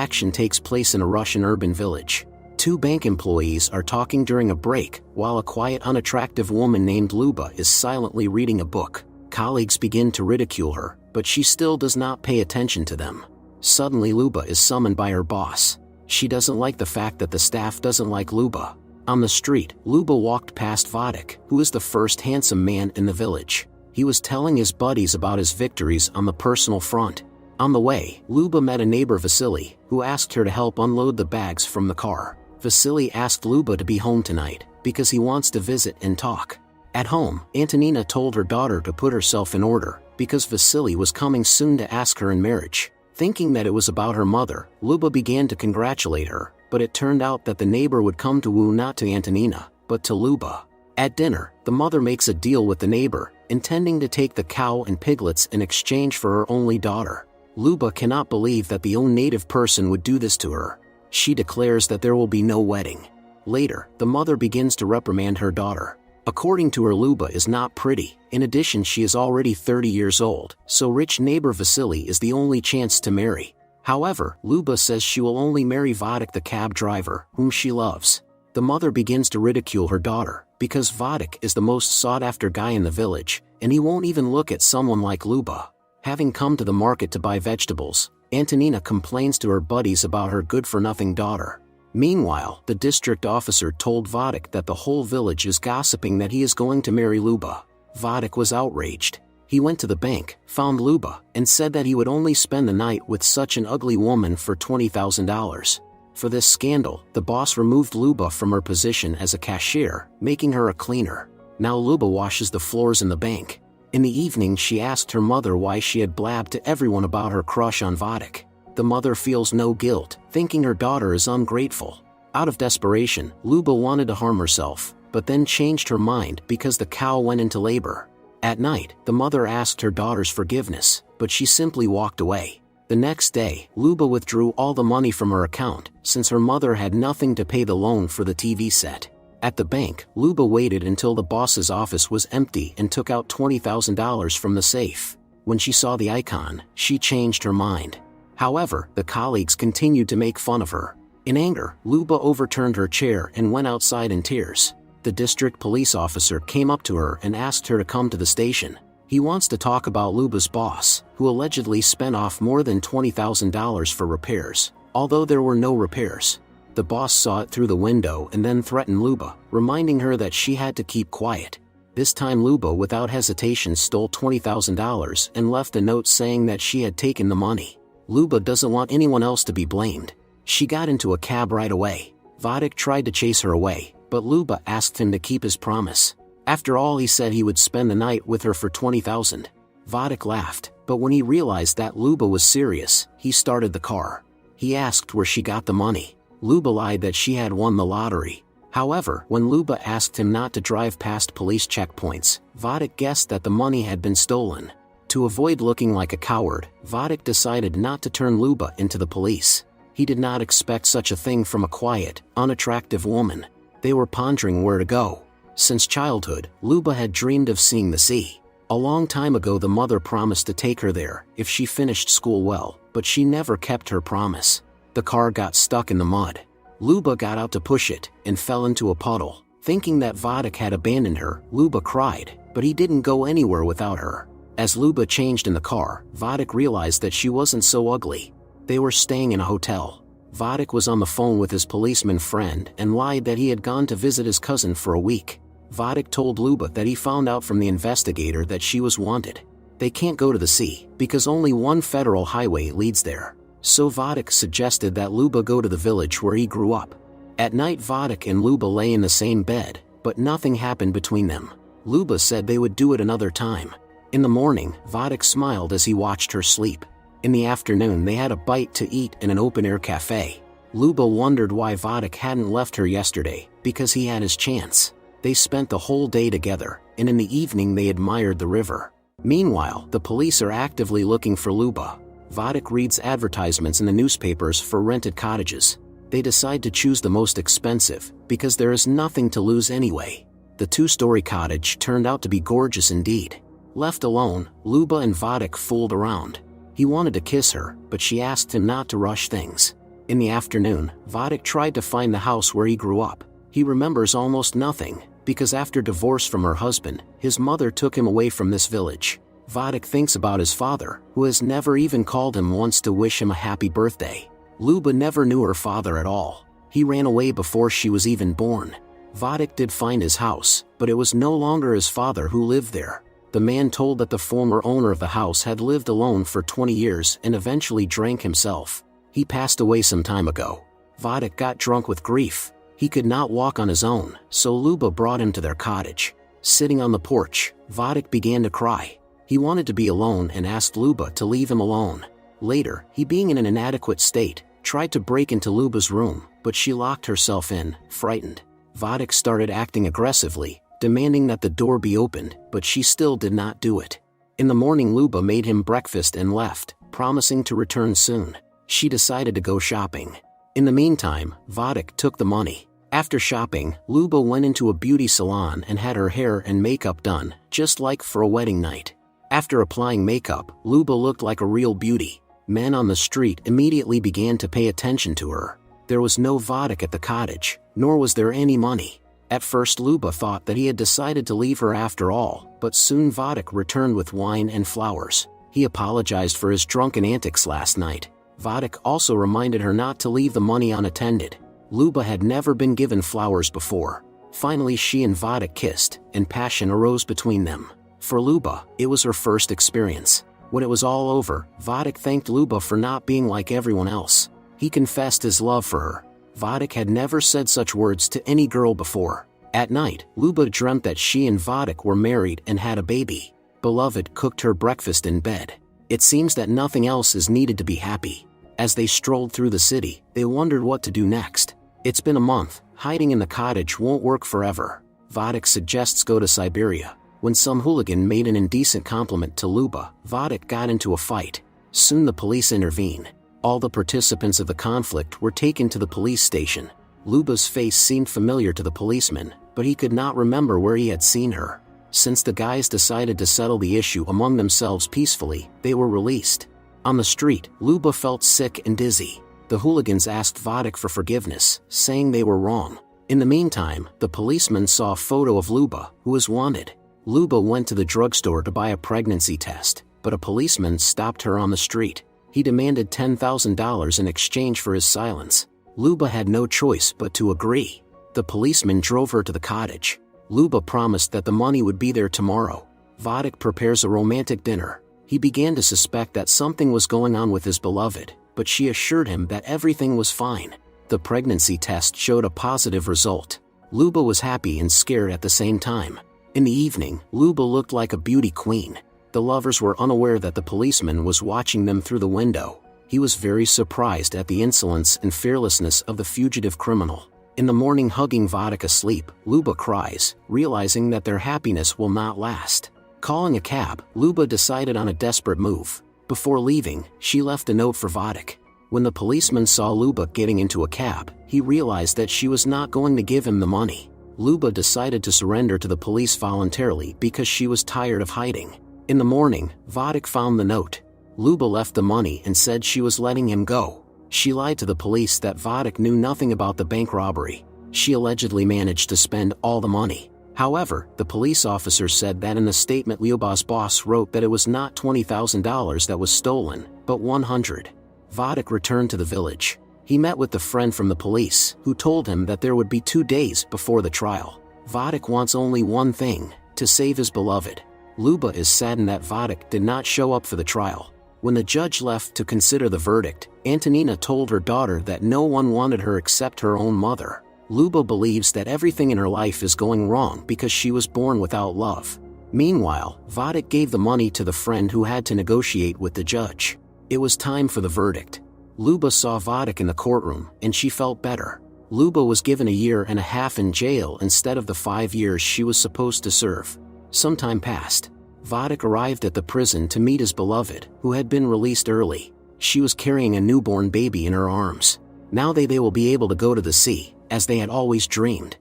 action takes place in a Russian urban village. Two bank employees are talking during a break, while a quiet, unattractive woman named Luba is silently reading a book. Colleagues begin to ridicule her, but she still does not pay attention to them. Suddenly Luba is summoned by her boss. She doesn't like the fact that the staff doesn't like Luba. On the street, Luba walked past Vadik, who is the first handsome man in the village. He was telling his buddies about his victories on the personal front. On the way, Luba met a neighbor, Vasily, who asked her to help unload the bags from the car. Vasily asked Luba to be home tonight, because he wants to visit and talk. At home, Antonina told her daughter to put herself in order, because Vasily was coming soon to ask her in marriage. Thinking that it was about her mother, Luba began to congratulate her, but it turned out that the neighbor would come to woo not to Antonina, but to Luba. At dinner, the mother makes a deal with the neighbor, intending to take the cow and piglets in exchange for her only daughter. Luba cannot believe that the own native person would do this to her. She declares that there will be no wedding. Later, the mother begins to reprimand her daughter. According to her, Luba is not pretty. In addition, she is already 30 years old, so rich neighbor Vasily is the only chance to marry. However, Luba says she will only marry Vadik, the cab driver, whom she loves. The mother begins to ridicule her daughter, because Vadik is the most sought-after guy in the village, and he won't even look at someone like Luba. Having come to the market to buy vegetables, Antonina complains to her buddies about her good-for-nothing daughter. Meanwhile, the district officer told Vadik that the whole village is gossiping that he is going to marry Luba. Vadik was outraged. He went to the bank, found Luba, and said that he would only spend the night with such an ugly woman for $20,000. For this scandal, the boss removed Luba from her position as a cashier, making her a cleaner. Now Luba washes the floors in the bank. In the evening, she asked her mother why she had blabbed to everyone about her crush on Vadik. The mother feels no guilt, thinking her daughter is ungrateful. Out of desperation, Luba wanted to harm herself, but then changed her mind because the cow went into labor. At night, the mother asked her daughter's forgiveness, but she simply walked away. The next day, Luba withdrew all the money from her account, since her mother had nothing to pay the loan for the TV set. At the bank, Luba waited until the boss's office was empty and took out $20,000 from the safe. When she saw the icon, she changed her mind. However, the colleagues continued to make fun of her. In anger, Luba overturned her chair and went outside in tears. The district police officer came up to her and asked her to come to the station. He wants to talk about Luba's boss, who allegedly spent off more than $20,000 for repairs, although there were no repairs. The boss saw it through the window and then threatened Luba, reminding her that she had to keep quiet. This time Luba without hesitation stole $20,000 and left a note saying that she had taken the money. Luba doesn't want anyone else to be blamed. She got into a cab right away. Vadik tried to chase her away, but Luba asked him to keep his promise. After all, he said he would spend the night with her for $20,000. Vadik laughed, but when he realized that Luba was serious, he started the car. He asked where she got the money. Luba lied that she had won the lottery. However, when Luba asked him not to drive past police checkpoints, Vadik guessed that the money had been stolen. To avoid looking like a coward, Vadik decided not to turn Luba into the police. He did not expect such a thing from a quiet, unattractive woman. They were pondering where to go. Since childhood, Luba had dreamed of seeing the sea. A long time ago, the mother promised to take her there if she finished school well, but she never kept her promise. The car got stuck in the mud. Luba got out to push it and fell into a puddle. Thinking that Vadik had abandoned her, Luba cried, but he didn't go anywhere without her. As Luba changed in the car, Vadik realized that she wasn't so ugly. They were staying in a hotel. Vadik was on the phone with his policeman friend and lied that he had gone to visit his cousin for a week. Vadik told Luba that he found out from the investigator that she was wanted. They can't go to the sea, because only one federal highway leads there. So Vadik suggested that Luba go to the village where he grew up. At night, Vadik and Luba lay in the same bed, but nothing happened between them. Luba said they would do it another time. In the morning, Vadik smiled as he watched her sleep. In the afternoon, they had a bite to eat in an open-air cafe. Luba wondered why Vadik hadn't left her yesterday, because he had his chance. They spent the whole day together, and in the evening they admired the river. Meanwhile, the police are actively looking for Luba. Vadik reads advertisements in the newspapers for rented cottages. They decide to choose the most expensive, because there is nothing to lose anyway. The two-story cottage turned out to be gorgeous indeed. Left alone, Luba and Vadik fooled around. He wanted to kiss her, but she asked him not to rush things. In the afternoon, Vadik tried to find the house where he grew up. He remembers almost nothing, because after divorce from her husband, his mother took him away from this village. Vadik thinks about his father, who has never even called him once to wish him a happy birthday. Luba never knew her father at all. He ran away before she was even born. Vadik did find his house, but it was no longer his father who lived there. The man told that the former owner of the house had lived alone for 20 years and eventually drank himself. He passed away some time ago. Vadik got drunk with grief. He could not walk on his own, so Luba brought him to their cottage. Sitting on the porch, Vadik began to cry. He wanted to be alone and asked Luba to leave him alone. Later, he, being in an inadequate state, tried to break into Luba's room, but she locked herself in, frightened. Vadik started acting aggressively, demanding that the door be opened, but she still did not do it. In the morning, Luba made him breakfast and left, promising to return soon. She decided to go shopping. In the meantime, Vadik took the money. After shopping, Luba went into a beauty salon and had her hair and makeup done, just like for a wedding night. After applying makeup, Luba looked like a real beauty. Men on the street immediately began to pay attention to her. There was no Vadik at the cottage, nor was there any money. At first, Luba thought that he had decided to leave her after all, but soon Vadik returned with wine and flowers. He apologized for his drunken antics last night. Vadik also reminded her not to leave the money unattended. Luba had never been given flowers before. Finally, she and Vadik kissed, and passion arose between them. For Luba, it was her first experience. When it was all over, Vadik thanked Luba for not being like everyone else. He confessed his love for her. Vadik had never said such words to any girl before. At night, Luba dreamt that she and Vadik were married and had a baby. Beloved cooked her breakfast in bed. It seems that nothing else is needed to be happy. As they strolled through the city, they wondered what to do next. It's been a month. Hiding in the cottage won't work forever. Vadik suggests go to Siberia. When some hooligan made an indecent compliment to Luba, Vadik got into a fight. Soon the police intervene. All the participants of the conflict were taken to the police station. Luba's face seemed familiar to the policeman, but he could not remember where he had seen her. Since the guys decided to settle the issue among themselves peacefully, they were released. On the street, Luba felt sick and dizzy. The hooligans asked Vadik for forgiveness, saying they were wrong. In the meantime, the policeman saw a photo of Luba, who was wanted. Luba went to the drugstore to buy a pregnancy test, but a policeman stopped her on the street. He demanded $10,000 in exchange for his silence. Luba had no choice but to agree. The policeman drove her to the cottage. Luba promised that the money would be there tomorrow. Vadik prepares a romantic dinner. He began to suspect that something was going on with his beloved, but she assured him that everything was fine. The pregnancy test showed a positive result. Luba was happy and scared at the same time. In the evening, Luba looked like a beauty queen. The lovers were unaware that the policeman was watching them through the window. He was very surprised at the insolence and fearlessness of the fugitive criminal. In the morning, hugging Vadik asleep, Luba cries, realizing that their happiness will not last. Calling a cab, Luba decided on a desperate move. Before leaving, she left a note for Vadik. When the policeman saw Luba getting into a cab, he realized that she was not going to give him the money. Luba decided to surrender to the police voluntarily because she was tired of hiding. In the morning, Vadik found the note. Luba left the money and said she was letting him go. She lied to the police that Vadik knew nothing about the bank robbery. She allegedly managed to spend all the money. However, the police officer said that in the statement Luba's boss wrote that it was not $20,000 that was stolen, but $100,000. Vadik returned to the village. He met with the friend from the police, who told him that there would be 2 days before the trial. Vadik wants only one thing, to save his beloved. Luba is saddened that Vadik did not show up for the trial. When the judge left to consider the verdict, Antonina told her daughter that no one wanted her except her own mother. Luba believes that everything in her life is going wrong because she was born without love. Meanwhile, Vadik gave the money to the friend who had to negotiate with the judge. It was time for the verdict. Luba saw Vadik in the courtroom, and she felt better. Luba was given 1.5 years in jail instead of the 5 years she was supposed to serve. Some time passed. Vadik arrived at the prison to meet his beloved, who had been released early. She was carrying a newborn baby in her arms. Now they will be able to go to the sea, as they had always dreamed.